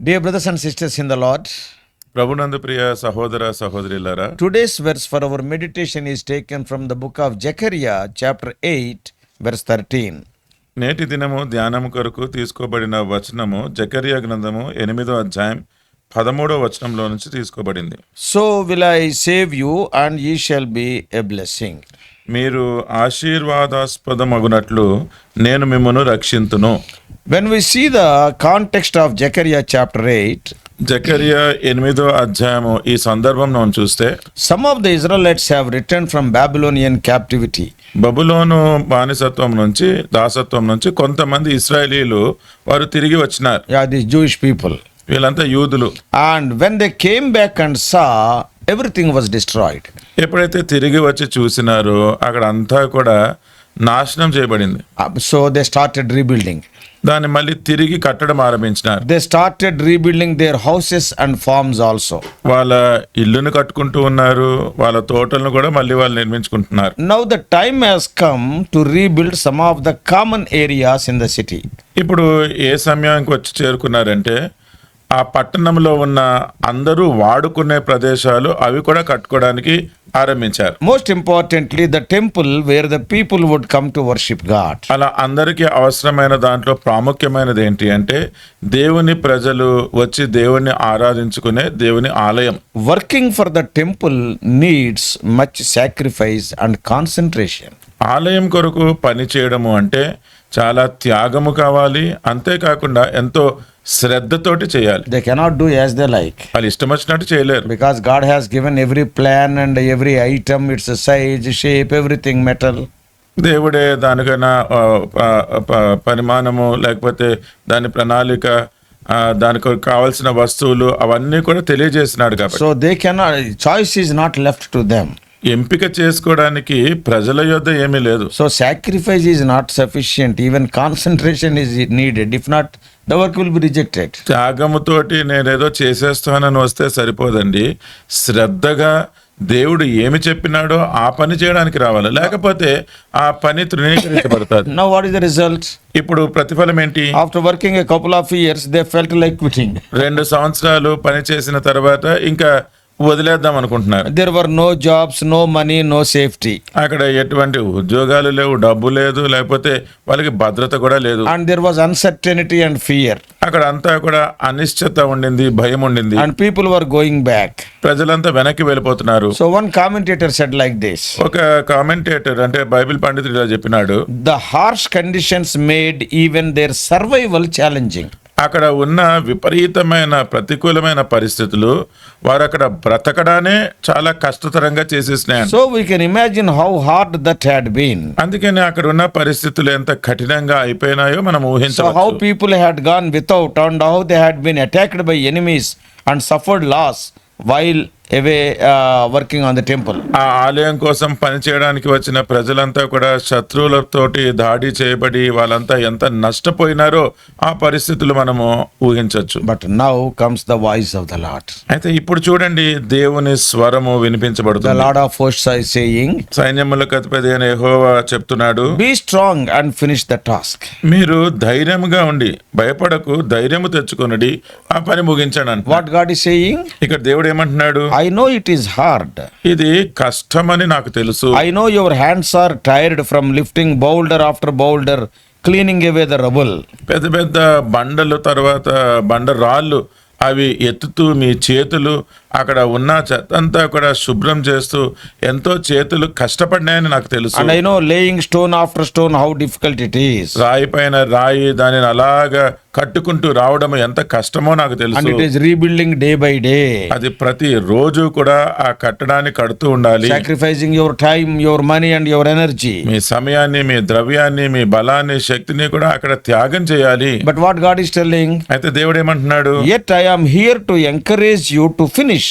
Dear brothers and sisters in the Lord, ప్రభునందు ప్రియ సహోదర సహోదరులారా, today's verse for our meditation is taken from the book of Zechariah, chapter 8, verse 13. నేటి దినము ధ్యానము కొరకు తీసుకోబడిన వచనము జకర్యా గ్రంథము 8వ అధ్యాయం 13వ వచనంలో నుంచి తీసుకోబడింది. So will I save you, and ye shall be a blessing. మీరు ఆశీర్వాదాస్పదమగునట్లు నేను మిమ్మును రక్షింతును. When we see the context of Zechariah chapter 8, జకర్యా 8వ అధ్యాయము ఈ సందర్భం మనం చూస్తే, some of the Israelites have returned from Babylonian captivity. బబులోను బానిసత్వం నుంచి దాసత్వం నుంచి కొంతమంది ఇశ్రాయేలీలు వారు తిరిగి వచ్చినారు. Yeah, these Jewish people. వీళ్ళంతా యూదులు. And when they came back and saw, everything was destroyed. ఎప్పుడైతే తిరిగి వచ్చి చూసినారో అక్కడ అంతా కూడా నాశనం చేయబడింది. So they started rebuilding. దాన్ని మళ్ళీ తిరిగి కట్టడం ఆరంభించినారు. They started rebuilding their houses and farms also. వాళ్ళ ఇల్లును కట్టుకుంటూ ఉన్నారు, వాళ్ళ తోటలను కూడా మళ్ళీ వాళ్ళు నిర్మించుకుంటున్నారు. Now the time has come to rebuild some of the common areas in the city. ఇప్పుడు ఏ సమయానికి వచ్చి చేరుకున్నారంటే, ఆ పట్టణంలో ఉన్న అందరూ వాడుకునే ప్రదేశాలు అవి కూడా కట్టుకోవడానికి ఆరంభించారు. Most importantly, the temple where the people would come to worship God. అలా అందరికీ అవసరమైన దాంట్లో ప్రాముఖ్యమైనది ఏంటి అంటే, దేవుని ప్రజలు వచ్చి దేవుని ఆరాధించుకునే దేవుని ఆలయం. Working for the temple needs much sacrifice and concentration. ఆలయం కొరకు పని చేయడము అంటే చాలా త్యాగము కావాలి, అంతేకాకుండా ఎంతో శ్రద్ధతోటి చేయాలి. They cannot do as they like. వాళ్ళు ఇష్టం వచ్చినట్టు చేయలేరు. Because God has given every plan and every item, its size, shape, everything metal. దేవుడే దానికైనా పరిమాణము లేకపోతే దాని ప్రణాళిక, దానికి కావాల్సిన వస్తువులు అవన్నీ కూడా తెలియజేసినాడు కాబట్టి. So they cannot, choice is not left to them. ఎంపిక చేసుకోవడానికి ప్రజల యొద్ద ఏమీ లేదు. So sacrifice is not sufficient. Even concentration is needed. If not, the work will be rejected. త్యాగముతోటి నేనేదో చేసేస్తానని వస్తే సరిపోదండి. శ్రద్ధగా దేవుడు ఏమి చెప్పినాడో ఆ పని చేయడానికి రావాలి, లేకపోతే ఆ పని తృణీకరించబడుతుంది. Now what is the result? ఇప్పుడు ప్రతిఫలం ఏంటి? After working a couple of years, they felt like quitting. 2 సంవత్సరాలు పని చేసిన తర్వాత ఇంకా వదిలేద్దాం అనుకుంటున్నారు. There were no jobs, no money, no safety. అక్కడ ఎటువంటి ఉద్యోగాలు లేవు, డబ్బు లేదు, లేకపోతే వాళ్ళకి భద్రత కూడా లేదు. And there was uncertainty and fear. అక్కడ అంతా కూడా అనిశ్చిత ఉండింది, భయం ఉండింది. And people were going back. ప్రజలంతా వెనక్కి వెళ్ళిపోతున్నారు. So one commentator said like this. ఒక కామెంటేటర్ అంటే బైబిల్ పండితుడు ఇలా చెప్పినాడు, The harsh conditions made even their survival challenging. అక్కడ ఉన్న విపరీతమైన ప్రతికూలమైన పరిస్థితులు వారు అక్కడ బ్రతకడానే చాలా కష్టతరంగా చేసేసినాయి. So we can imagine how hard that had been. అందుకని అక్కడ ఉన్న పరిస్థితులు ఎంత కఠినంగా అయిపోయినాయో మనం So how ఊహించవచ్చు. people had gone without and how they had been attacked by enemies and suffered loss while away working on the temple. ఆ ఆలయం కోసం పని చేయడానికి వచ్చిన ప్రజలంతా కూడా శత్రువులతోటి దాడి చేయబడి వాళ్ళంతా ఎంత నష్టపోయినారో ఆ పరిస్థితులు మనము ఊహించవచ్చు. But now comes the voice of the Lord. అయితే ఇప్పుడు చూడండి, దేవుని స్వరము The వినిపించబడుతుంది. Lord of hosts is saying, సైన్యములకు అధిపతి అయిన యెహోవా చెప్తున్నాడు, be strong and finish the task. మీరు ధైర్యముగా ఉండి భయపడకు, ధైర్యము తెచ్చుకొనుడి, ఆ పని ముగించండి అంటున్నాడు. What God is saying? ఇక్కడ దేవుడు ఏమంటున్నాడు? I know it is hard. ఇది కష్టమని నాకు తెలుసు. I know your hands are tired from lifting boulder after boulder, cleaning away the rubble. పెద్ద పెద్ద బండలు తర్వాత బండరాళ్ళు అవి ఎత్తుతూ మీ చేతులు అక్కడ ఉన్న చెత్తంతా కూడా శుభ్రం చేస్తూ ఎంతో చేతులు కష్టపడినాయని నాకు తెలుసు. And I know laying stone after stone how difficult it is. రాయి పైన రాయి దానిని అలాగా కట్టుకుంటూ రావడం ఎంత కష్టమో నాకు And తెలుసు. it is rebuilding day by day. అది ప్రతి రోజు కూడా ఆ కట్టడాన్ని కడుతూ ఉండాలి. Sacrificing your time, your money and your energy. మీ సమయాన్ని, మీ ద్రవ్యాన్ని, మీ బలాన్ని, శక్తిని కూడా అక్కడ త్యాగం చేయాలి. But what God is telling? అయితే దేవుడు ఏమంటున్నాడు? Yet I am here to encourage you to finish.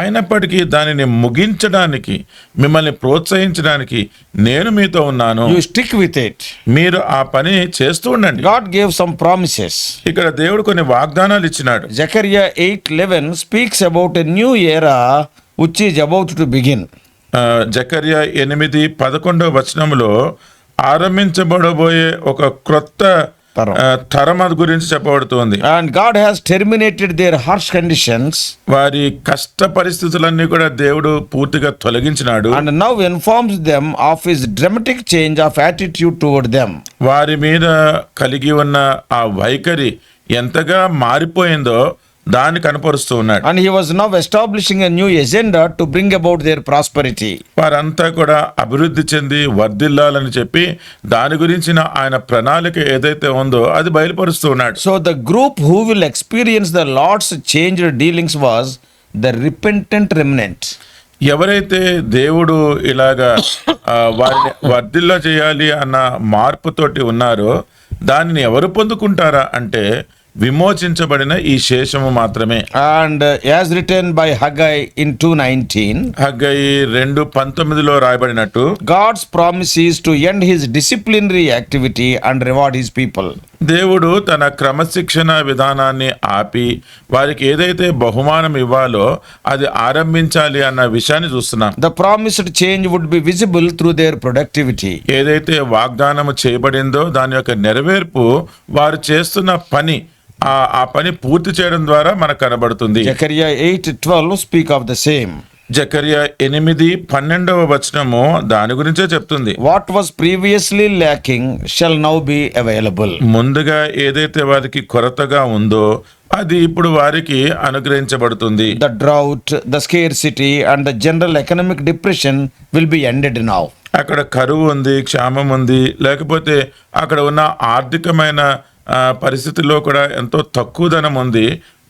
అయినప్పటికీ దానిని ముగించడానికి, మిమ్మల్ని ప్రోత్సహించడానికి నేను మీతో ఉన్నాను. You stick with it. మీరు ఆ పని చేస్తూ ఉండండి. God gave some promises. ఇక్కడ దేవుడు కొన్ని వాగ్దానాలు ఇచ్చినాడు. Zechariah 8:11 speaks about a new era which is about to begin. జకర్యా 8:11 వచనంలో ఆరంభించబడబోయే ఒక క్రొత్త తరం అది గురించి చెప్పబడుతుంది. And God has terminated their harsh conditions వారి కష్ట పరిస్థితులన్నీ కూడా దేవుడు పూర్తిగా తొలగించినాడు. and now informs them of his dramatic change of attitude toward them. వారి మీద కలిగి ఉన్న ఆ వైఖరి ఎంతగా మారిపోయిందో దాన్ని కనపరుస్తూ ఉన్నాడు. And he was now establishing a new agenda to bring about their prosperity. వారంతా కూడా అభివృద్ధి చెంది వర్ధిల్లాలని చెప్పి దాని గురించిన ఆయన ప్రణాళిక ఏదైతే ఉందో అది బయలుపరుస్తూ ఉన్నాడు. So the group who will experience the Lord's changed dealings was the repentant remnant. ఎవరైతే దేవుడు ఇలాగా వారిని వర్ధిల్ల చేయాలి అన్న మార్పుతోటి ఉన్నారో దానిని ఎవరు పొందుకుంటారా అంటే విమోచించబడిన ఈ శేషము మాత్రమే. And as written by Haggai in 2:19, Haggai 2:19 రాయబడినట్టు God's promise is to end his disciplinary activity and reward his people. దేవుడు తన క్రమశిక్షణ విధానాన్ని ఆపి వారికి ఏదైతే బహుమానం ఇవ్వాలో అది ఆరంభించాలి అన్న విషయాన్ని చూస్తున్నాం. The promised change would be visible through their productivity. ఏదైతే వాగ్దానము చేయబడిందో దాని యొక్క నెరవేర్పు వారు చేస్తున్న పని ఆ పని పూర్తి చేయడం ద్వారా మనకు కనబడుతుంది. Zechariah 8:12 speak of the same. జకర్యా 8:12 దాని గురించే చెప్తుంది. What was previously lacking shall now be available. ముందుగా ఏదైతే వారికి కొరతగా ఉందో అది ఇప్పుడు వారికి అనుగ్రహించబడుతుంది. The drought, the scarcity and the general economic depression will be ended now. అక్కడ కరువు ఉంది, క్షామం ఉంది, లేకపోతే అక్కడ ఉన్న ఆర్థికమైన పరిస్థితుల్లో కూడా ఎంతో తక్కువ ధనం ఉంది,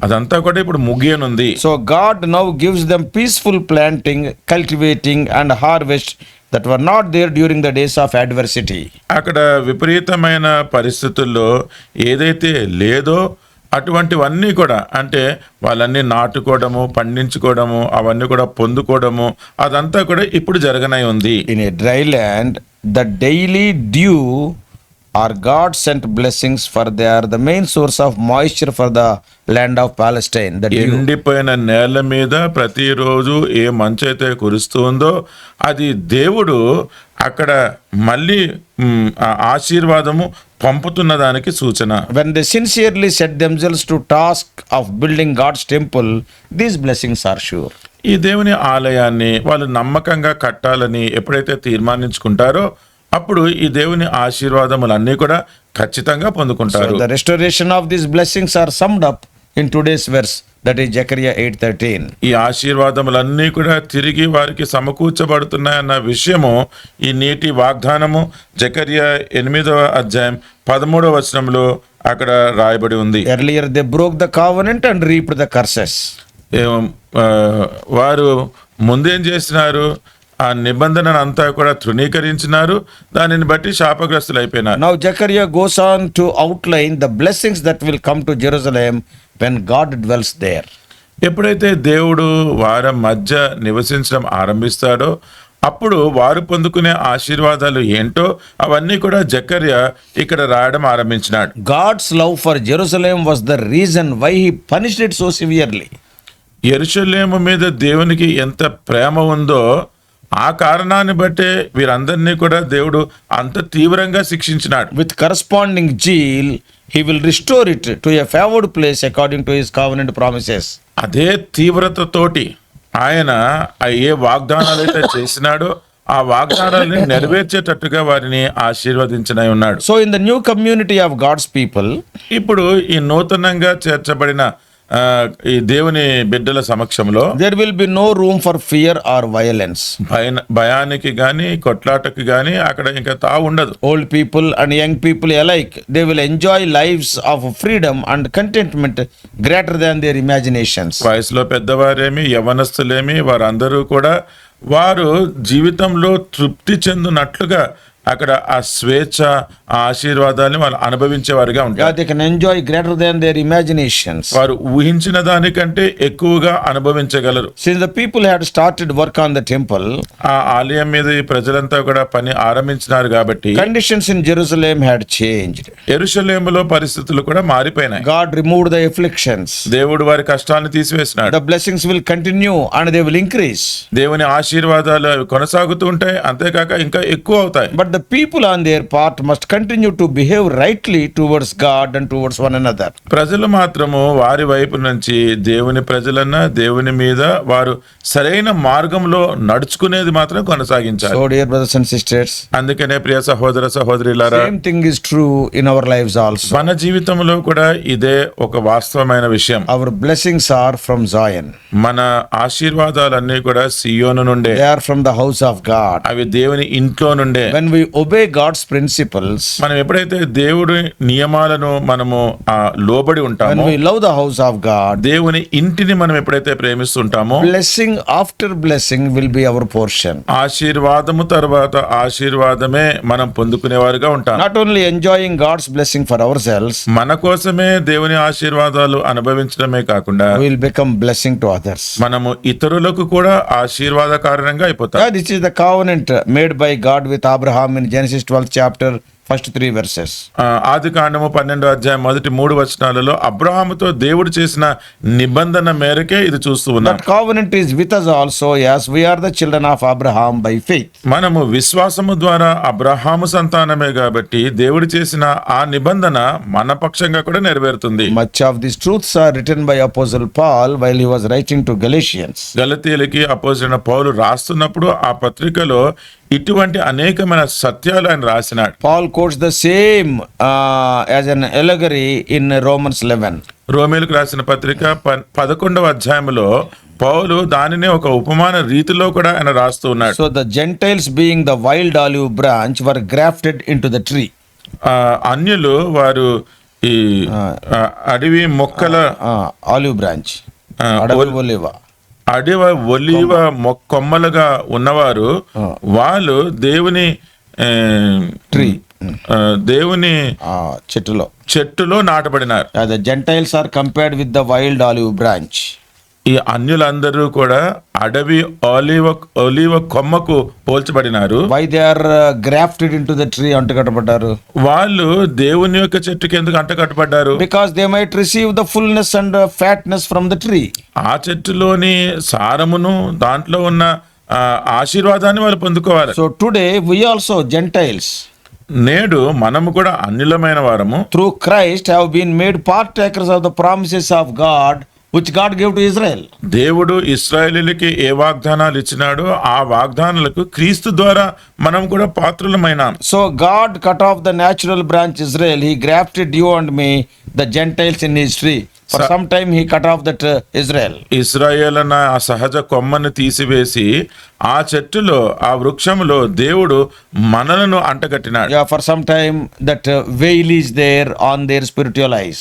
అదంతా కూడా ఇప్పుడు ముగియనుంది. So God now gives them peaceful planting, cultivating and harvest that were not there during the days of adversity. అక్కడ విపరీతమైన పరిస్థితుల్లో ఏదైతే లేదో అటువంటివన్నీ కూడా అంటే వాళ్ళన్నీ నాటుకోవడము, పండించుకోవడము, అవన్నీ కూడా పొందుకోవడము అదంతా కూడా ఇప్పుడు జరగనై ఉంది. In a dry land, the daily dew are God sent blessings, for they are the main source of moisture for the land of Palestine. The dew. ఎండిపోయిన నేల మీద ప్రతిరోజు ఏ మంచు అయితే కురుస్తుందో అది దేవుడు అక్కడ మళ్ళీ ఆశీర్వాదము పంపుతున్న దానికి సూచన. When they sincerely set themselves to task of building God's temple, these blessings are sure. ఈ దేవుని ఆలయాన్ని వాళ్ళు నమ్మకంగా కట్టాలని ఎప్పుడైతే తీర్మానించుకుంటారో అప్పుడు ఈ దేవుని ఆశీర్వాదములన్నీ కూడా ఖచ్చితంగా పొందుకుంటారు. So the restoration of these blessings are summed up in today's verse, that is Zechariah 8:13. ఈ ఆశీర్వాదములన్నీ కూడా తిరిగి వారికి సమకూర్చబడుతున్నాయన్న విషయము ఈ నేటి వాగ్దానము జకర్యా 8:13 అక్కడ రాయబడి ఉంది. Earlier they broke the covenant and reaped the curses. వారు ముందేం చేసినారు, ఆ నిబంధనను అంతా కూడా తృణీకరించినారు, దానిని బట్టి శాపగ్రస్తులు అయిపోయినారు. Now Zechariah goes on to outline the blessings that will come to Jerusalem when God dwells there. ఎప్పుడైతే దేవుడు వారి మధ్య నివసించడం ఆరంభిస్తాడో అప్పుడు వారు పొందుకునే ఆశీర్వాదాలు ఏంటో అవన్నీ కూడా జకర్యా ఇక్కడ రాయడం ఆరంభించినాడు. God's love for Jerusalem was the reason why he punished it so severely. యెరూషలేము మీద దేవునికి ఎంత ప్రేమ ఉందో ఆ కారణాన్ని బట్టే వీరందరినీ కూడా దేవుడు అంత తీవ్రంగా శిక్షించినాడు. With corresponding zeal, he will restore it to a favored place according to his covenant promises. అదే తీవ్రతతోటి ఆయన ఏ వాగ్దానాలు అయితే చేసినాడో ఆ వాగ్దానాలని నెరవేర్చేటట్టుగా వారిని ఆశీర్వదించనై ఉన్నాడు. So in the new community of God's people, ఇప్పుడు ఈ నూతనంగా చేర్చబడిన ఈ దేవుని బిడ్డల సమక్షంలో there will be no room for fear or violence. భయానికి గాని కొట్లాటకి గాని అక్కడ ఇంకా తావు ఉండదు. Old people and young people alike, they will enjoy lives of freedom and contentment greater than their imaginations. వయసులో పెద్దవారేమి యవ్వనస్తులేమి వారందరూ కూడా వారు జీవితంలో తృప్తి చెందునట్లుగా అక్కడ ఆ స్వేచ్ఛ ఆ ఆశీర్వాదాన్ని వాళ్ళు అనుభవించేవారుగా ఉంటారు. They can enjoy greater than their imaginations. వారు ఊహించిన దానికంటే ఎక్కువగా అనుభవించగలరు. Since the people had started work on the temple, ఆ ఆలయం మీద ఈ ప్రజలంతా కూడా పని ఆరంభించినారు కాబట్టి conditions in Jerusalem had changed. యెరూషలేములో పరిస్థితులు కూడా మారిపోయినాయి. God removed the afflictions. దేవుడు వారి కష్టాలను తీసివేసినాడు. The blessings will continue and they will increase. దేవుని ఆశీర్వాదాలు కొనసాగుతూ ఉంటాయి, అంతేకాక ఇంకా ఎక్కువ అవుతాయి. But the the people on their part must continue to behave rightly towards God and towards one another. ప్రజలు మాత్రము వారి వైపు నుంచి దేవుని ప్రజలన్నా దేవుని మీద వారు సరైన మార్గంలో నడుచుకునేది మాత్రం కొనసాగించాలి. So dear brothers and sisters, అందుకనే ప్రియ సహోదర సహోదరులారా, same thing is true in our lives also. మన జీవితంలో కూడా ఇదే ఒక వాస్తవమైన విషయం. Our blessings are from Zion. మన ఆశీర్వాదాలన్నీ కూడా సియోను నుండే, They are from the house of God. అవి దేవుని ఇంట్లో నుండే. When we obey God's principles, మనం ఎప్పుడైతే దేవుడి నియమాలను మనము లోబడి when ఉంటామో, we love the house of God, దేవుని ఇంటిని మనం ఎప్పుడైతే ప్రేమిస్తుంటామో, blessing after blessing will be our portion. ఆశీర్వాదము తర్వాత ఆశీర్వాదమే మనం పొందుకునేవారుగా ఉంటాం. Not only enjoying God's blessing for ourselves, మన కోసమే దేవుని ఆశీర్వాదాలు అనుభవించడమే కాకుండా we will become blessing to others. మనము ఇతరులకు కూడా ఆశీర్వాద కారణంగా అయిపోతాం. Yeah, this is the covenant made by God with Abraham in Genesis 12th chapter, first 3 verses. ఆది కాండము 12వ అధ్యాయం మొదటి 3 వచనాలలో అబ్రహాముతో దేవుడు చేసిన నిబంధన మేరకే ఇది చూస్తూ ఉన్నాం. That covenant is with us also, as we are the children of Abraham by faith. మనము విశ్వాసము ద్వారా అబ్రహాము సంతానమే కాబట్టి దేవుడు చేసిన ఆ నిబంధన మన పక్షంగా కూడా నెరవేరుతుంది. Much of these truths are written by Apostle Paul while he was writing to Galatians. గలతీయులకి అపోజిట్ పౌలు రాస్తున్నప్పుడు ఆ పత్రికలో ఇటువంటి అనేకమైన సత్యాలు ఆయన రాసినాడు. Paul quotes the same as an allegory in Romans 11. రోమేలకు రాసిన పత్రిక 11వ అధ్యాయంలో పౌలు దానినే ఒక ఉపమాన రీతిలో కూడా ఆయన రాస్తూ ఉన్నాడు. So the Gentiles, being the wild olive branch, were grafted into the tree. అన్యులు వారు ఈ అడవి మొక్కల Olive branch. Oliva. అడవ ఒలివ కొమ్మలుగా ఉన్నవారు, వాళ్ళు దేవుని Tree. దేవుని చెట్టులో నాటబడినారు. The Gentiles are compared with the wild olive branch. ఈ అన్యులందరూ కూడా అడవి ఒలివ కొమ్మకు పోల్చబడినారు. Why they are grafted into the tree? అంటకట్టబడ్డారు. వాళ్ళు దేవుని యొక్క చెట్టుకి ఎందుకు అంటకట్టబడ్డారు? Because they might receive the fullness and fatness from the tree. ఆ చెట్టులోని సారమును దాంట్లో ఉన్న ఆశీర్వాదాన్ని వాళ్ళు పొందుకోవాలి. So today we also Gentiles, నేడు మనము కూడా అన్యులమైన వారము, through Christ have been made partakers of the promises of God which God gave to Israel. దేవుడు ఇశ్రాయేలీయులకి ఏ వాగ్దానాలు ఇచ్చినాడో ఆ వాగ్దానాలకు క్రీస్తు ద్వారా మనం కూడా పాత్రులమైనాం. So God cut off the natural branch Israel. He grafted you and me, the Gentiles, in his tree. For some time he cut off that Israel. Israel అన్న ఆ సహజ కొమ్మను తీసివేసి ఆ చెట్టులో ఆ వృక్షములో దేవుడు మనలను అంటగట్టినాడు. Yeah, for some time that veil is there on their spiritual eyes.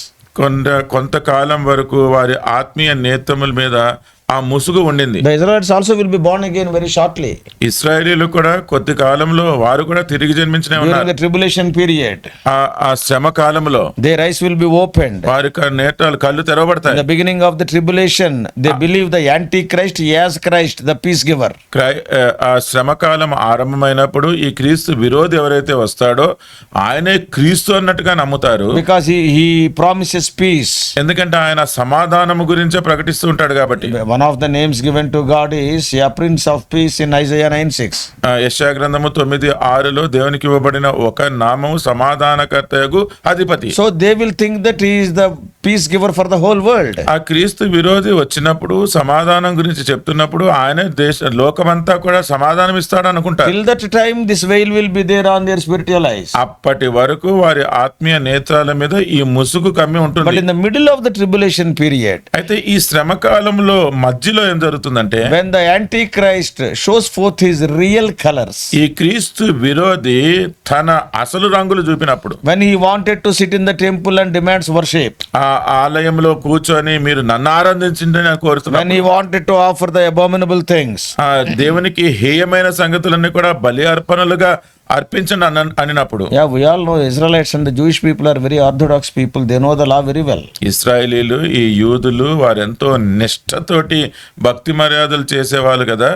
కొంతకాలం వరకు వారి ఆత్మీయ నేత్రముల మీద ఆ ముసుగు ఉండింది. The Israelites also will be born again very shortly. ఇశ్రాయేలీయులు కూడా కొద్ది కాలంలో వారు కూడా తిరిగి జన్మించనే During ఉన్నారు. the tribulation period, ఆ శ్రమ కాలంలో their eyes will be opened. వారి నేత్రాలు కళ్ళు In తెరవబడతాయి. the beginning of the tribulation, they believe the Antichrist as Christ, the peace giver. ఆ శ్రమ కాలం ఆరంభమైనప్పుడు ఈ క్రీస్తు విరోధి ఎవరైతే వస్తాడో ఆయనే క్రీస్తు అన్నట్టుగా నమ్ముతారు. Because he promises peace. ఎందుకంటే ఆయన సమాధానము గురించే ప్రకటిస్తూ ఉంటాడు కాబట్టి. One of the names given to God is Prince of Peace in Isaiah 9:6. యెషయా గ్రంథము 9:6లో దేవునికి ఇవ్వబడిన ఒక నామము సమాధానకర్తయగు అధిపతి. So they will think that he is the peace giver for the whole world. ఆ క్రీస్తు విరోధి వచ్చినప్పుడు సమాధానం గురించి చెప్తున్నప్పుడు ఆయన లోకమంతా కూడా సమాధానం ఇస్తాడు అనుకుంటారు. Till that time this veil will be there on their spiritual eyes. అప్పటి వరకు వారి ఆత్మీయ నేత్రాల మీద ఈ ముసుగు కమ్మి But ఉంటుంది. in the middle of the tribulation period, అయితే ఈ శ్రమ కాలంలో మధ్యలో ఏం జరుగుతుందంటే, when the Antichrist shows forth his real colors, ఈ క్రీస్తు విరోధి తన అసలు రంగులు చూపినప్పుడు, when he wanted to sit in the temple and demands worship, ఆ ఆలయంలో కూర్చొని మీరు నన్ను ఆరాధించండి అని when కోరుతున్నాను, he wanted to offer the abominable things, ఆ దేవునికి హేయమైన సంగతులన్నీ కూడా బలి అర్పణలుగా అర్పించండి అనినప్పుడు, yeah, we all know Israelites and the Jewish people are very orthodox people. They know the law very well. ఇశ్రాయేలీలు ఈ యూదులు వారెంతో నిష్ఠతోటి భక్తి మర్యాదలు చేసేవాళ్ళు కదా.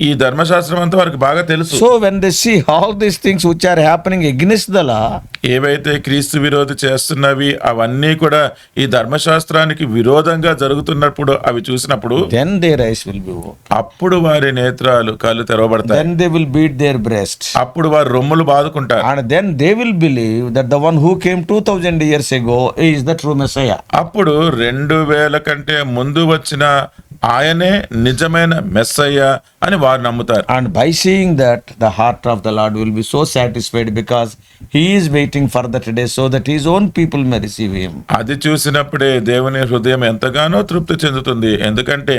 ఈ ధర్మశాస్త్రం అంతా వారికి బాగా తెలుసు. So when they see all these things which are happening against the law, ఏవైతే క్రీస్తు విరోధి చేస్తున్నవి అవన్నీ కూడా ఈ ధర్మశాస్త్రానికి విరోధంగా జరుగుతున్నప్పుడు అవి చూసినప్పుడు, then their eyes will be open. అప్పుడు వారి నేత్రాలు కళ్ళు తెరవబడతాయి. Then they will beat their breasts. అప్పుడు వారి రొమ్ములు బాదుకుంటారు. And then they will believe that the one who came 2000 years ago is the true Messiah. అప్పుడు 2000 కంటే ముందు వచ్చిన ఆయనే నిజమైన మెస్సయ్య అని వారు నమ్ముతారు. And by seeing that, the heart of the Lord will be so satisfied because he is waiting for that day so that his own people may receive him. అది చూసినప్పుడే దేవుని హృదయం ఎంతగానో తృప్తి చెందుతుంది. ఎందుకంటే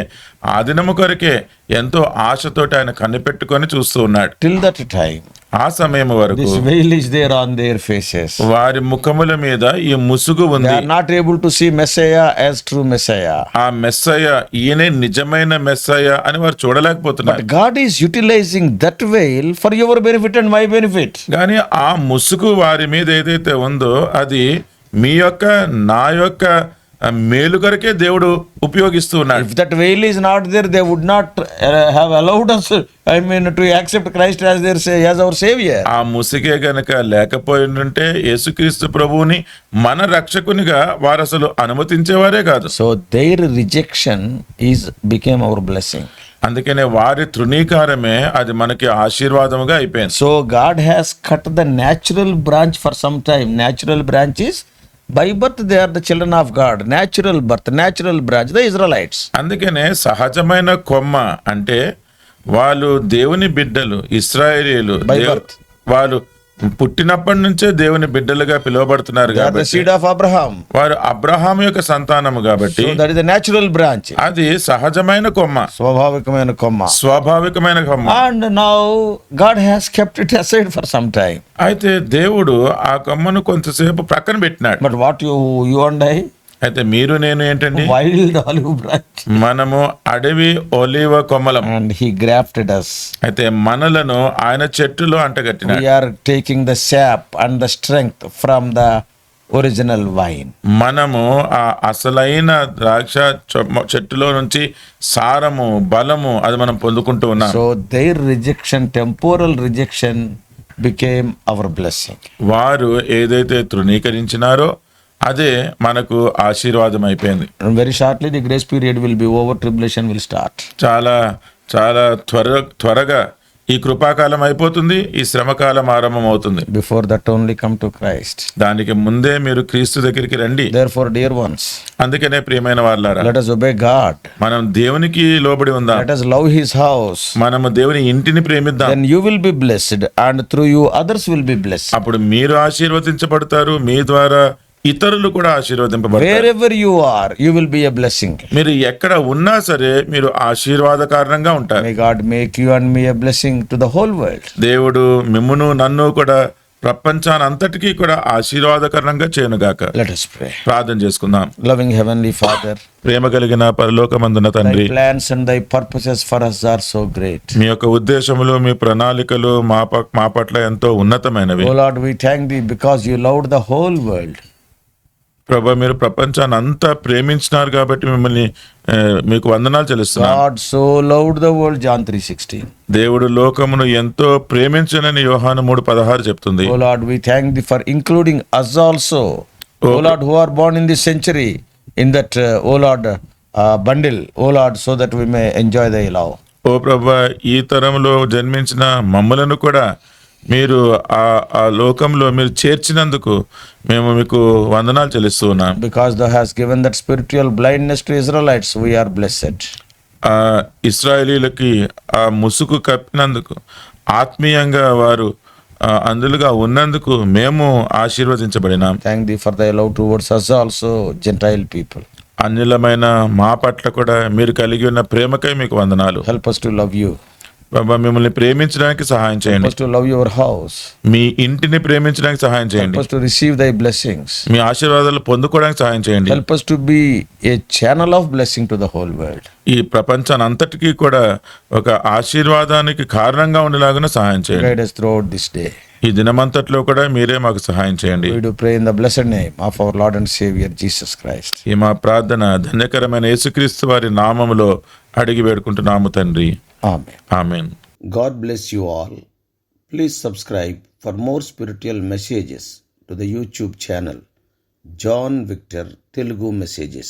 ఆ దినము కొరకే ఎంతో ఆశతోటి ఆయన కనిపెట్టుకొని చూస్తూ ఉన్నాడు. Till that time, ఆ సమయం వరకు this veil is there on their faces. వారి ముఖముల మీద ఈ ముసుగు They ఉంది. are not able to see Messiah as true Messiah. ఆ మెస్సయ్య ఈయనే నిజమైన మెస్సయ్య అని వారు చూడలేకపోతున్నారు. But God is utilizing that veil for your benefit and my benefit. కానీ ఆ ముసుగు వారి మీద ఏదైతే ఉందో అది మీ యొక్క నా యొక్క మేలు కొరకే దేవుడు ఉపయోగిస్తూ ఉన్నాడు. If that veil is not there, they would not have allowed us, to accept Christ as our Savior. ఆ ముసుగే గనక లేకపోయింటే యేసుక్రీస్తు ప్రభువుని మన రక్షకునిగా వారు అసలు అనుమతించేవారే కాదు. So their rejection became our blessing. అందుకనే వారి తృణీకారమే అది మనకి ఆశీర్వాదముగా అయిపోయింది. So God has cut the natural branch for some time. Natural branch is by birth they are the children of God. Natural birth, natural branch, the Israelites. అందుకనే సహజమైన కొమ్మ అంటే వాళ్ళు దేవుని బిడ్డలు, ఇశ్రాయేలీయులు. By birth. వాళ్ళు పుట్టినప్పటి నుంచే దేవుని బిడ్డలుగా పిలువబడుతున్నారు They are the కాబట్టి seed of Abraham. వారు అబ్రహాం యొక్క సంతానము కాబట్టి So that is the natural branch. అది సహజమైన కొమ్మ, స్వాభావికమైన కొమ్మ. స్వాభావికమైన కొమ్మ. And now God has kept it aside for some time. అయితే దేవుడు ఆ కొమ్మను కొంతసేపు ప్రక్కన పెట్టినాడు. But what you and I? అయితే మీరు నేను ఏంటండి? Wild olive branch. మనము అడవి ఒలీవ కొమ్మలం. And he grafted us. అయితే మనలను ఆయన చెట్టులో అంటగట్టినాడు. We are taking the sap and the strength from the original vine. మనము ఆ అసలైన ద్రాక్ష చెట్టులో నుంచి సారము, బలము అది మనం పొందుకుంటూ ఉన్నాం. So their rejection, temporal rejection, became our blessing. వారు ఏదైతే తృణీకరించినారో అదే మనకు ఆశీర్వాదం అయిపోయింది. And very shortly the grace period will be over, tribulation will start. చాలా చాలా త్వరగా ఈ కృపాకాలం అయిపోతుంది, ఈ శ్రమకాలం ఆరంభం అవుతుంది. Before that only come to Christ. దానికి ముందే మీరు క్రీస్తు దగ్గరికి రండి. Therefore, dear ones, అందుకనే ప్రియమైన వాళ్ళారా, let us obey God. మనం దేవునికి లోబడి ఉందాం. Let us love his house. మనము దేవుని ఇంటిని ప్రేమిద్దాం. Then you will be blessed, and through you others will be blessed. అప్పుడు మీరు ఆశీర్వదించబడతారు, మీ ద్వారా ఇతరులు కూడా ఆశీర్వదింపబడతారు. Wherever you are, you will be a blessing. మీరు ఎక్కడ ఉన్నా సరే మీరు ఆశీర్వాదకారణంగా ఉంటారు. May God make you and me a blessing to the whole world. దేవుడు మిమ్మును నన్ను కూడా ప్రపంచానంతటికీ కూడా ఆశీర్వాదకరంగా చేయనుగాక. Let us pray. ప్రార్థన చేసుకుందాం. Loving Heavenly Father, ప్రేమ కలిగిన పరలోకమందున thy తండ్రి, plans and thy purposes for us are so great. మీ యొక్క ఉద్దేశములు, మీ ప్రణాళికలు మా పట్ల ఎంతో ఉన్నతమైనవి. Oh Lord, we thank thee because you loved the whole world. ప్రభా, మీరు ప్రపంచాన్ని అంతా ప్రేమించినారు కాబట్టి మిమ్మల్ని మీకు వందనాలు చెల్లిస్తున్నాను. God so loved the world, John 3:16. దేవుడు లోకమును ఎంతో ప్రేమించనని యోహాను 3:16 చెప్తుంది. Oh Lord, we thank thee for including us also. Oh Lord, who are born in this century, in that, oh Lord, bundle, oh Lord, so that we may enjoy thy love. ఓ ప్రభా, ఈ తరంలో జన్మించిన మమ్మలను కూడా మీరు ఆ లోకంలో మీరు చేర్చినందుకు మేము మీకు వందనాలు చెల్లిస్తూ ఉన్నాం. Because thou hast given that spiritual blindness to Israelites, we are blessed. ఇశ్రాయేలీలకి ఆ ముసుగు కప్పినందుకు, ఆత్మీయంగా వారు అందులుగా ఉన్నందుకు మేము ఆశీర్వదించబడినాం. Thank thee for thy love towards us also, Gentile people. అన్యులమైన మా పట్ల కూడా మీరు కలిగి ఉన్న ప్రేమకై మీకు వందనాలు. Help us to love you. బాబా, మిమ్మల్ని ప్రేమించడానికి సహాయం Help చేయండి. us to love your house. మీ ఇంటిని ప్రేమించడానికి సహాయం Help చేయండి. us to receive thy blessings. మీ ఆశీర్వాదాలు పొందుకోవడానికి సహాయం చేయండి. Help us to be a channel of blessing to the whole world. ఈ ప్రపంచానంతటికీ కూడా ఒక ఆశీర్వాదానికి కారణంగా ఉండేలాగా సహాయం చేయండి. Guide us throughout this day. ఈ దినమంతట్లో కూడా మీరే మాకు సహాయం చేయండి. We do pray in the blessed name of our Lord and Savior Jesus Christ. ఈ మా ప్రార్థన ధన్యకరమైన యేసుక్రీస్తు వారి నామములో అడిగి వేడుకుంటున్నాము తండ్రి. Amen. Amen. God bless you all. Please subscribe for more spiritual messages to the YouTube channel John Victor Telugu Messages.